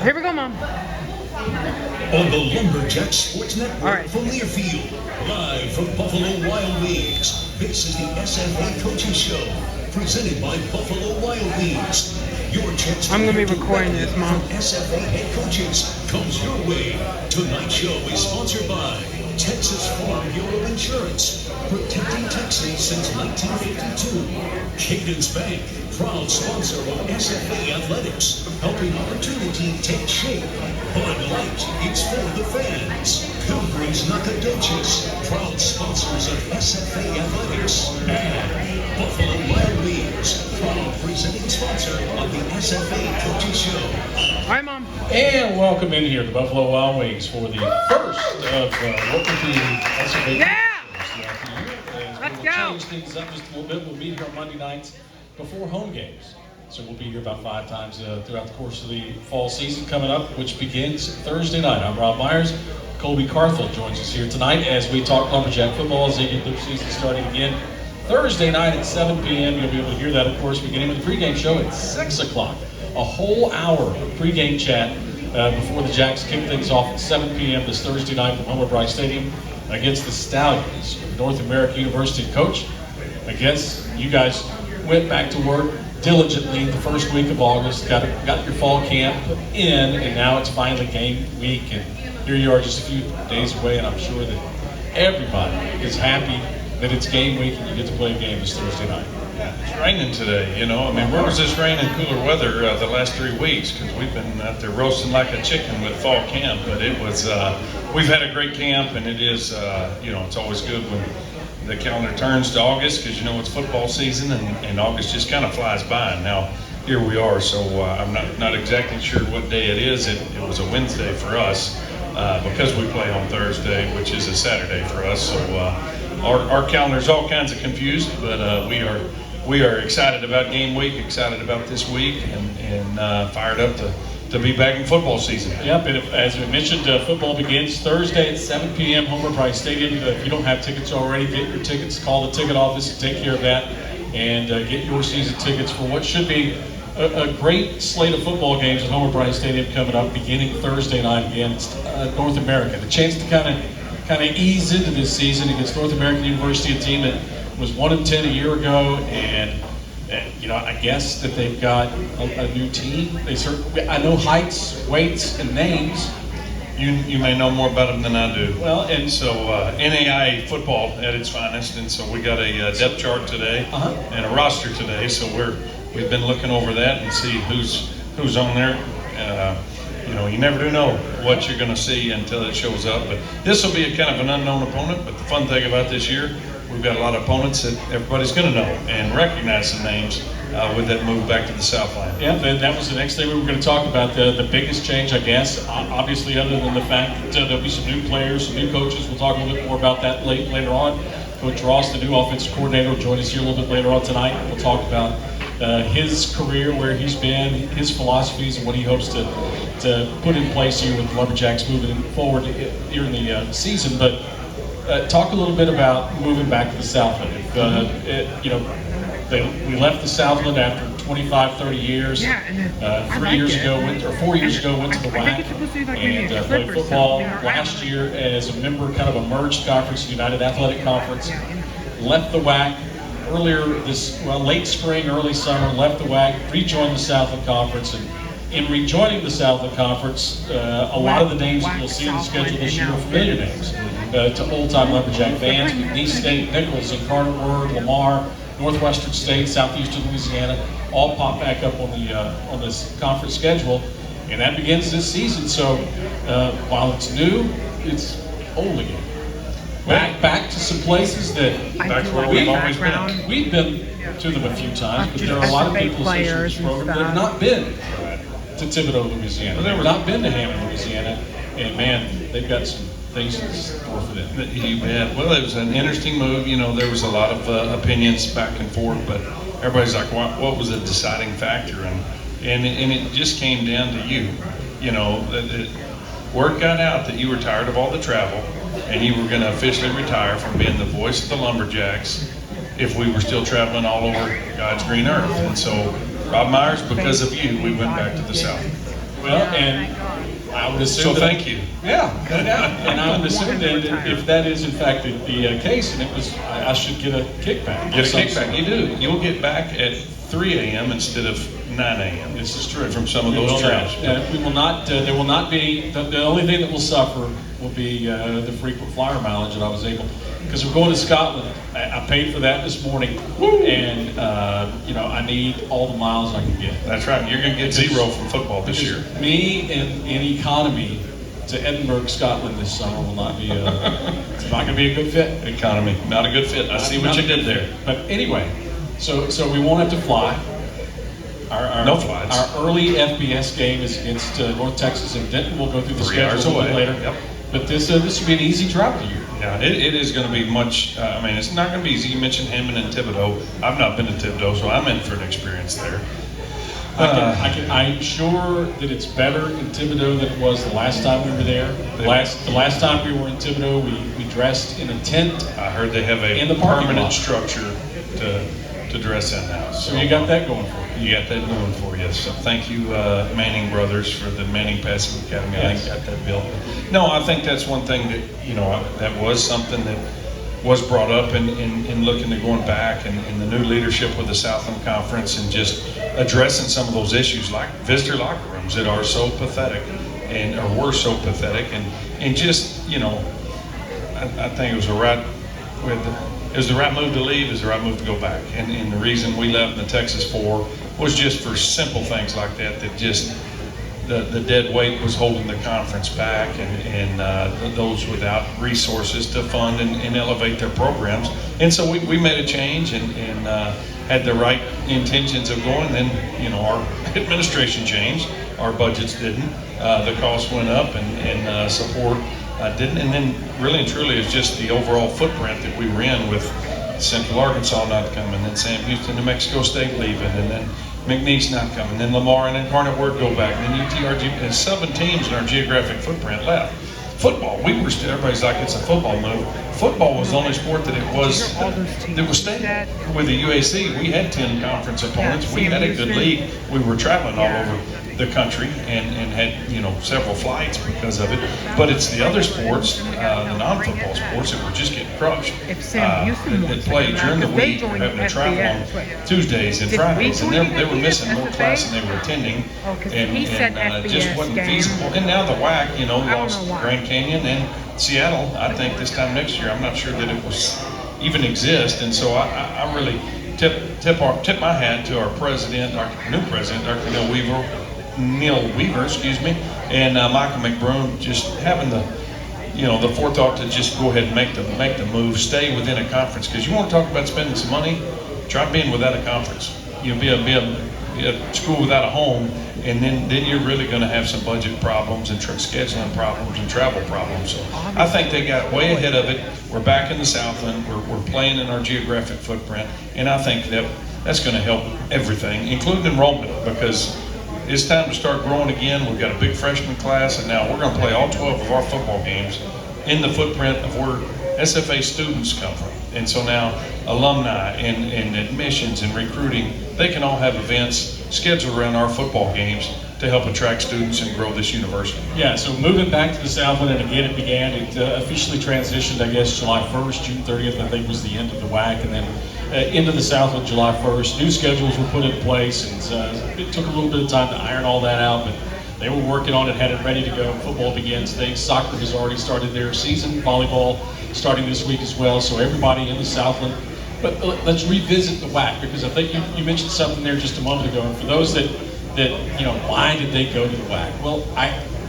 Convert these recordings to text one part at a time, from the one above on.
Here we go, Mom. On the Lumberjack Sports Network from Learfield, live from Buffalo Wild Wings. This is the SFA Coaching Show, presented by Buffalo Wild Wings. Your chance to I'm going to be recording this, Mom. SFA head coaches comes your way. Tonight's show is sponsored by Texas Farm Bureau Insurance, protecting Texans since 1952. Cadence Bank, proud sponsor of SFA Athletics, helping opportunity take shape. Bud Light, it's for the fans. Pilgrims Nacogdoches, proud sponsors of SFA Athletics. And Buffalo Wild Wings, proud presenting sponsor of the SFA Coaching Show. Hi, Mom. And welcome in here to Buffalo Wild Wings for the first of welcome to the SFA. Yeah! Let's go! Change things up just a little bit. We'll be here on Monday nights before home games. So we'll be here about 5 times throughout the course of the fall season coming up, which begins Thursday night. I'm Rob Myers. Colby Carthel joins us here tonight as we talk Lumberjack football as they get their season starting again. Thursday night at 7 p.m. You'll be able to hear that, of course, beginning with the pregame show at 6 o'clock. A whole hour of pregame chat before the Jacks kick things off at 7 p.m. this Thursday night from Homer Bryce Stadium against the Stallions. North American University coach, I guess you guys went back to work diligently the first week of August, got your fall camp in, and now it's finally game week, and here you are just a few days away, and I'm sure that everybody is happy that it's game week and you get to play a game this Thursday night. Yeah, it's raining today, you know. I mean, where was this rain and cooler weather the last 3 weeks? Because we've been out there roasting like a chicken with fall camp, but it was, we've had a great camp, and it is, you know, it's always good when the calendar turns to August, because you know it's football season, and August just kind of flies by. And now here we are. So I'm not exactly sure what day it is. It was a Wednesday for us because we play on Thursday, which is a Saturday for us. So our calendar's all kinds of confused, but we are excited about game week, excited about this week, and fired up to be back in football season. Yep, and as we mentioned, football begins Thursday at 7 p.m. Homer Bryce Stadium. If you don't have tickets already, get your tickets. Call the ticket office and take care of that, and get your season tickets for what should be a great slate of football games at Homer Bryce Stadium coming up beginning Thursday night against North America. The chance to kind of ease into this season against North American University, a team that was 1-10 a year ago, and you know, I guess that they've got a new team. I know heights, weights, and names. You may know more about them than I do. Well, and so NAIA football at its finest, and so we got a depth chart today and a roster today. So we've been looking over that and see who's on there. You know, you never do know what you're going to see until it shows up. But this will be a kind of an unknown opponent. But the fun thing about this year, we've got a lot of opponents that everybody's going to know and recognize some names with that move back to the Southland. Yeah, that was the next thing we were going to talk about. The biggest change, I guess, obviously, other than the fact that there'll be some new players, some new coaches. We'll talk a little bit more about that later on. Coach Ross, the new offensive coordinator, will join us here a little bit later on tonight. We'll talk about his career, where he's been, his philosophies, and what he hopes to put in place here with the Lumberjacks moving forward during the season. But talk a little bit about moving back to the Southland. You know, we left the Southland after 25, 30 years. Yeah, and 4 years ago, went to the WAC and played football last year as a member, kind of a merged conference, United Athletic Conference. Left the WAC earlier late spring, early summer. Left the WAC, rejoined the Southland Conference, and in rejoining the Southland Conference, a lot of the names that you'll see on the schedule this year are familiar names to old-time Lumberjack fans. McNeese State, Nichols, and Carter Word, Lamar, Northwestern State, Southeastern Louisiana, all pop back up on this conference schedule, and that begins this season. So while it's new, it's old again. Back to some places that we've always been. We've been to them a few times, but there are a lot of people associated with this program that have not been to Thibodaux, Louisiana. They've not been to Hammond, Louisiana, and man, they've got some things in store for them. You bet. Well, it was an interesting move. You know, there was a lot of opinions back and forth, but everybody's like, what was the deciding factor? And it just came down to you. You know, word got out that you were tired of all the travel, and you were going to officially retire from being the voice of the Lumberjacks if we were still traveling all over God's green earth. And so, Rob Myers, because of you, we went back to the South. Well, And I would assume So that, thank you. Yeah, and I would assume that if that is in fact the case, and it was, I should get a kickback. Get a kickback. You do. You'll get back at 3 a.m. instead of 9 a.m. This is true. From some of those trips. We will not. There will not be. The only thing that will suffer will be the frequent flyer mileage that I was able. Because we're going to Scotland. I paid for that this morning, and I need all the miles I can get. That's right. You're going to get zero from football this year. Me and economy to Edinburgh, Scotland this summer will not be. It's not going to be a good fit. Economy, not a good fit. I see what you did there. But anyway, so we won't have to fly. No flights. Our early FBS game is against North Texas and Denton. We'll go through the 3 schedule hours a little away. bit later. Yep. But this will be an easy travel year. Yeah, it is going to be much. It's not going to be easy. You mentioned Hammond and Thibodeau. I've not been to Thibodeau, so I'm in for an experience there. I'm sure that it's better in Thibodeau than it was the last time we were there. The last time we were in Thibodeau, we dressed in a tent. I heard they have a in the parking permanent lot. structure to dress in now. So you got that going for you. You got that going for you. So thank you, Manning Brothers, for the Manning Passing Academy. Yes. I think got that built. No, I think that's one thing that that was something that was brought up in looking to going back and the new leadership with the Southland Conference and just addressing some of those issues like visitor locker rooms that are so pathetic or were so pathetic and just I think it was the right move to leave, is the right move to go back. And the reason we left in the Texas 4 was just for simple things like that just the dead weight was holding the conference back and those without resources to fund and elevate their programs. And so we made a change and had the right intentions of going. Then, our administration changed, our budgets didn't, the costs went up and support didn't. And then really and truly it's just the overall footprint that we were in with Central Arkansas not coming, then Sam Houston, New Mexico State leaving, and then McNeese not coming, then Lamar and Incarnate Word go back, and then UTRG, and 7 teams in our geographic footprint left. Football, everybody's like, it's a football move. Football was the only sport that it was stable. With the UAC, we had 10 conference opponents. We had a good league. We were traveling all over the country and had several flights because of it. But it's the other sports, the non-football sports, that were just getting crushed. That played during the week, were having to travel on Tuesdays and Fridays, and they were missing more class than they were attending, and just wasn't feasible. And now the WAC, lost Grand Canyon and Seattle. I think this time next year, I'm not sure that it was even exist. And so I really tip my hat to our president, our new president, Dr. Neil Weaver, and Michael McBroom, just having the forethought to just go ahead and make the move, stay within a conference. Because you want to talk about spending some money, try being without a conference. Be a school without a home, and then you're really going to have some budget problems and scheduling problems and travel problems. So I think they got way ahead of it. We're back in the Southland. We're playing in our geographic footprint, and I think that's going to help everything, including enrollment, because it's time to start growing again. We've got a big freshman class, and now we're going to play all 12 of our football games in the footprint of where SFA students come from. And so now alumni and admissions and recruiting, they can all have events scheduled around our football games to help attract students and grow this university. Yeah, so moving back to the Southland, and again it officially transitioned, I guess, July 1st, June 30th, I think was the end of the WAC, and then into the Southland July 1st. New schedules were put in place, and it took a little bit of time to iron all that out, but they were working on it, had it ready to go. Football begins today. Soccer has already started their season. Volleyball starting this week as well. So everybody in the Southland. But let's revisit the WAC, because I think you mentioned something there just a moment ago. And for those that why did they go to the WAC? Well,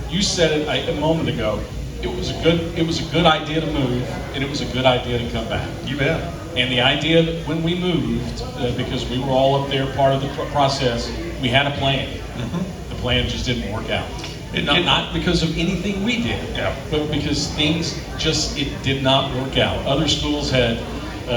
you said it a moment ago. It was a good idea to move, and it was a good idea to come back. You bet. And the idea that when we moved, because we were all up there, part of the process, we had a plan. Mm-hmm. The plan just didn't work out. Not because of anything we did, but because things it did not work out. Other schools had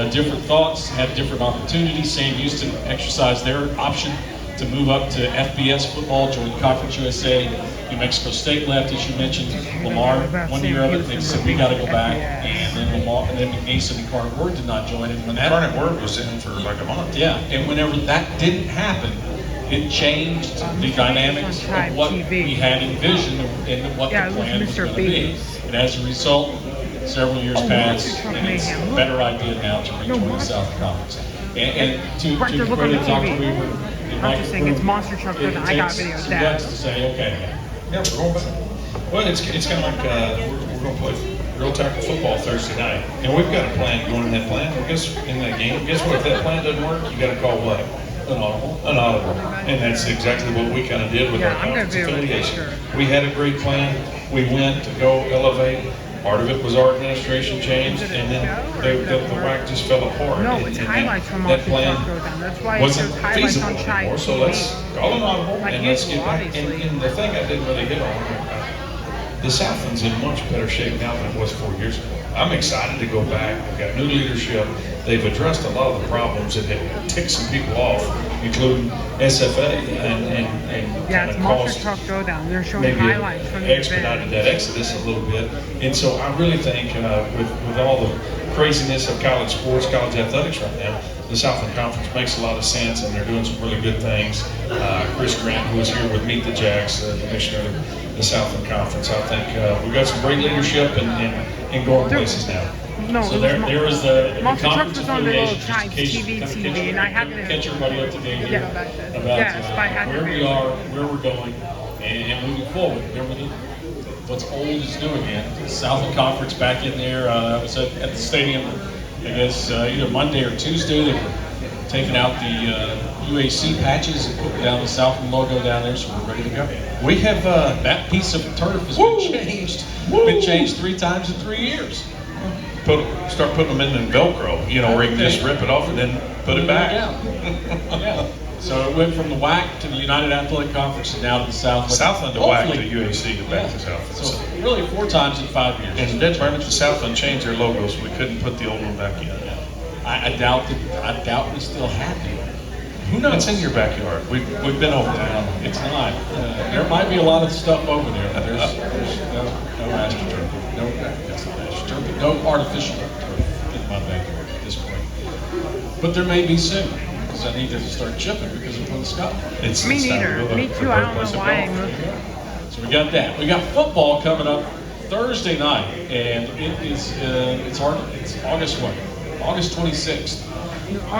different thoughts, had different opportunities. Sam Houston exercised their option to move up to FBS football, join Conference USA. New Mexico State left, as you mentioned. Lamar, 1 year of it, they said we got to go back. And then McNeese and Incarnate Word did not join. And when Incarnate Word was in for like a month. Yeah, and whenever that didn't happen, it changed the dynamics of what we had envisioned and what the plan was going to be. And as a result, several years passed, and it's a better idea now to rejoin the South Conference. And to credit Dr. Weaver, I'm just saying it's Monster Truck Driven. I got video of that. To say, okay, Yeah, we're going back. Well, it's kind of like we're going to play real tackle football Thursday night, and we've got a plan going in that plan. Well, guess in that game, guess what? If that plan doesn't work, you got to call what? An audible. And that's exactly what we kind of did with our conference affiliation. We had a great plan. We went to go elevate. Part of it was our administration changed, and then the WAC just fell apart. No, it's highlights from that plan That's why wasn't it's highlights feasible on Chai anymore. So let's call an audible and let's get back. And the thing I didn't really hit on, the Southland's in much better shape now than it was 4 years ago. I'm excited to go back. We've got new leadership. They've addressed a lot of the problems that had ticked some people off, including SFA and yeah, it's Monster Truck Throwdown. They're showing highlights from the expedited that exodus a little bit. And so I really think with all the craziness of college sports, college athletics right now, the Southland Conference makes a lot of sense, and they're doing some really good things. Chris Grant, who was here with Meet the Jacks, the commissioner of the Southland Conference, I think we've got some great leadership and going places now. No, so there is the Monster Truck conference was on the little affiliation, TV, and I have to catch everybody up to date here about where we are, where we're going, and moving forward. Remember what's old is new again. The Southland Conference back in there. I was at the stadium, I guess either Monday or Tuesday. They were taking out the UAC patches and putting down the Southland logo down there, so we're ready to go. We have that piece of turf has been changed. Been changed 3 times in 3 years. Start putting them in Velcro, where you can just rip it off and then put it back. Yeah. So it went from the WAC to the United Athletic Conference and now to the Southland. Southland to WAC to UAC to back to Southland. So really 4 times in 5 years. And Dead Burn to Southland changed their logos, so we couldn't put the old one back in. I doubt we still have it. Who knows? It's in your backyard. We've been over there. It's not. There might be a lot of stuff over there. There's no astroturf. No artificial turf in my backyard at this point. But there may be soon, because I need to start chipping because of when Scott. Me neither. Me too. I don't know why I moved. So we got that. We got football coming up Thursday night, and it is it's August what? August 26th.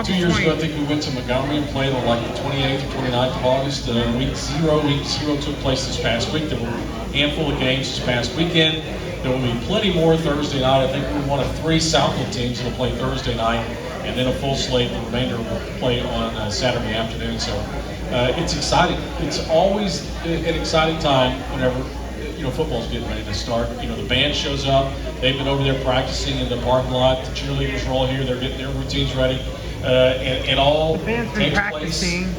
2 years ago, I think we went to Montgomery and played on like the 28th or 29th of August. Week zero took place this past week. There were a handful of games this past weekend. There will be plenty more Thursday night. I think we're one of 3 Southland teams that will play Thursday night, and then a full slate. The remainder will play on Saturday afternoon. So it's exciting. It's always an exciting time whenever football's getting ready to start. The band shows up. They've been over there practicing in the parking lot. The cheerleaders are all here. They're getting their routines ready. And all the band's been practicing.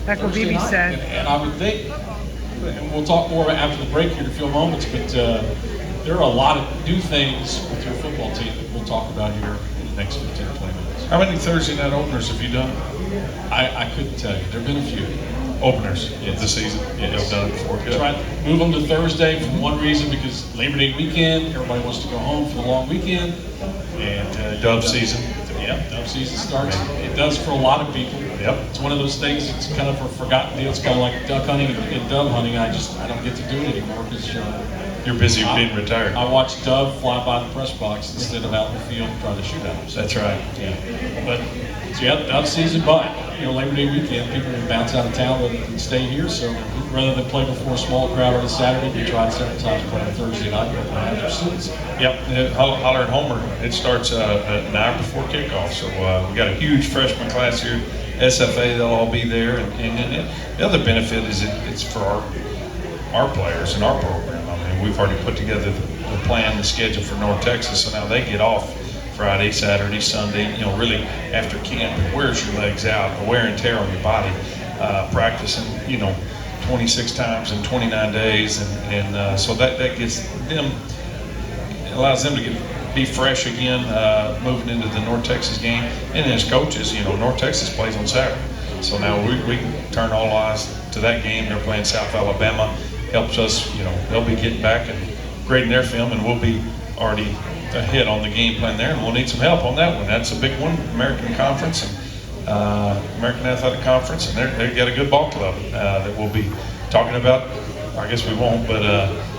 That's what Thursday BB night. said. And I would think, and we'll talk more after the break here in a few moments, but there are a lot of new things with your football team that we'll talk about here in the next 15 or 20 minutes. How many Thursday night openers have you done? I couldn't tell you. There have been a few. Openers of the season. Yes. You've done it before. Good. Try to move them to Thursday for one reason, because Labor Day weekend, everybody wants to go home for the long weekend. And dove season. Yeah, dove season starts. It does for a lot of people. Yep. It's one of those things. It's kind of a forgotten deal. It's kind of like duck hunting and dove hunting. I don't get to do it anymore because you're busy being retired. I watch dove fly by the press box instead of out in the field trying to shoot at them. So, that's right. Yeah. But dove season. But Labor Day weekend, people will bounce out of town and stay here. So rather than play before a small crowd on a Saturday, we tried several times to play on Thursday night. Yep. Holler at Homer. It starts an hour before kickoff. So we got a huge freshman class here. SFA, they'll all be there, and the other benefit is it's for our players and our program. I mean, we've already put together the plan, the schedule for North Texas, so now they get off Friday, Saturday, Sunday. Really after camp, it wears your legs out, the wear and tear on your body, practicing 26 times in 29 days, and so that gets them, allows them to be fresh again, moving into the North Texas game. And as coaches, North Texas plays on Saturday. So now we can turn all eyes to that game. They're playing South Alabama. Helps us, they'll be getting back and grading their film, and we'll be already ahead on the game plan there, and we'll need some help on that one. That's a big one, American Conference, and American Athletic Conference, and they've got a good ball club that we'll be talking about. I guess we won't, but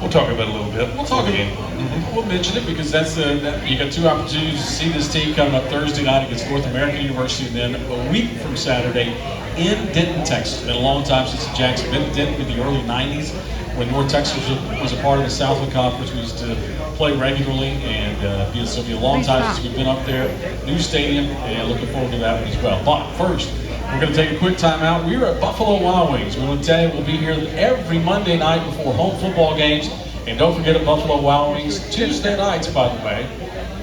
we'll talk about it a little bit. We'll talk about it. We'll mention it because that's you got 2 opportunities to see this team coming up Thursday night against North American University, and then a week from Saturday in Denton, Texas. It's been a long time since the Jacks have been in Denton in the early 90s when North Texas was a part of the Southland Conference. We used to play regularly, and it'll be a long time since we've been up there. New stadium, and looking forward to that one as well. But first, we're going to take a quick time out. We are at Buffalo Wild Wings. We want to tell you we'll be here every Monday night before home football games. And don't forget at Buffalo Wild Wings, Tuesday nights, by the way,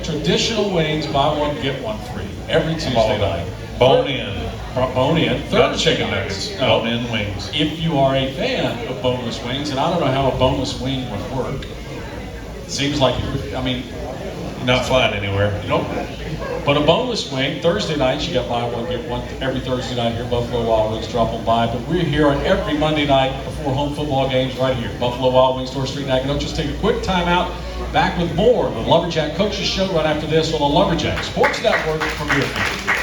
traditional wings, buy one, get one free. Every Tuesday night. Bone in. Bone in. Not chicken nuggets. Bone in wings. If you are a fan of boneless wings, and I don't know how a boneless wing would work. Seems like it would, I mean, not flying anywhere. Nope. But a boneless wing, Thursday nights, you got buy one, get one every Thursday night here, Buffalo Wild Wings, drop them by. But we're here on every Monday night before home football games right here, Buffalo Wild Wings, Store Street, Nacogdoches. Just take a quick time out. Back with more of the Lumberjack Coaches Show right after this on the Lumberjack Sports Network from Deerfield.